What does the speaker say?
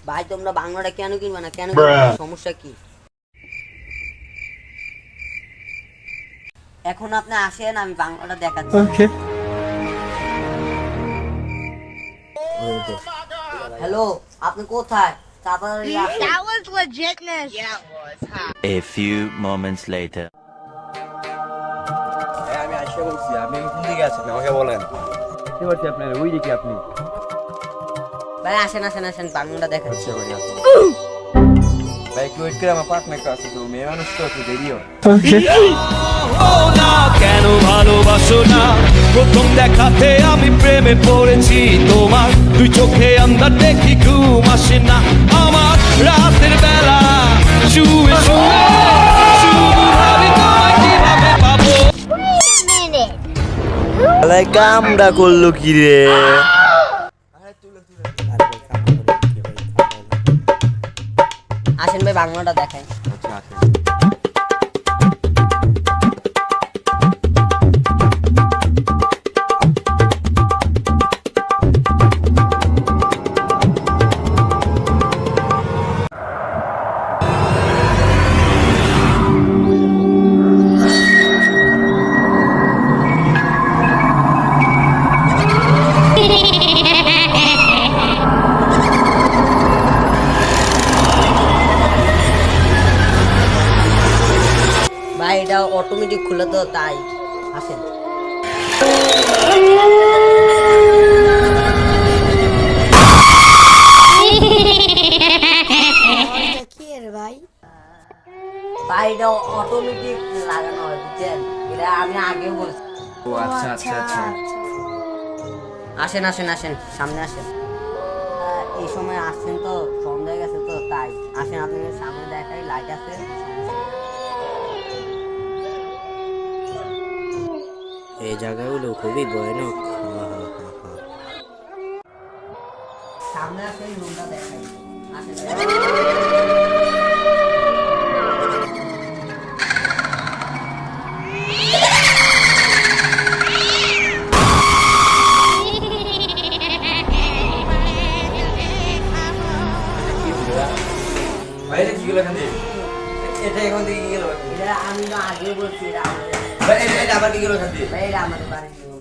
ভাই তোমরা বাংলাটা কেন কিনবে না? কেন কিনবে না? সমস্যা কি? এখন আপনি আসেন, আমি বাংলাটা দেখাচ্ছি। ওকে। হ্যালো, আপনি কোথায়? তাড়াতাড়ি আসেন। That was legitness. Yeah, it was. A few moments later. আমি আসে বলছি, আপনি কোন দিকে আছেন আমাকে বলেন। দেখতে পাচ্ছি আপনার ওই দিকে আপনি। ভাই আসেন আসেন আসেন, বাংলাটা দেখাচ্ছি। ভাই আসুন। ভাই একটু ওয়েট করে, আমার পার্টনার একটা আছে তো, মেয়ে মানুষ তো একটু দেরি হয়। ওকে। কেন ভালোবাসো না? প্রথম দেখাতে আমি প্রেমে পড়েছি তোমার, তুই চোখে আন্দার দেখি ঘুম আসে না আমার রাতের বেলা, শুয়ে শুয়ে শুধু ভাবি তোমায় কিভাবে পাবো। Wait a minute. আলাই কামড়া করলো কি রে? আসেন ভাই, বাংলাটা দেখাই। আচ্ছা আচ্ছা। ভাই এটা অটোমেটিক খুলে তো, তাই আসেন। কি রে ভাই? ভাই এটা অটোমেটিক লাগানো হয়, বুঝছেন? এটা আমি আগে বলছি। ও আচ্ছা আচ্ছা আচ্ছা। আসেন আসেন আসেন, সামনে আসেন। এই সময় আসছেন তো, সন্ধ্যা হয়ে গেছে তো, তাই আসেন, আপনাদের সামনে দেখাই, লাইট আছে। এই জায়গাগুলো খুবই ভয়ানক। সামনে আসেন, রুমটা দেখাই। আসেন। ভাই এটা কি গেল এখান থেকে? এটা এখান থেকে কি গেল? এটা আমি তো আগে বলছি, এটা আমাদের ভাই এটা আবার কি গেল এখান থেকে? ভাই, এটা আমাদের বাড়ির room।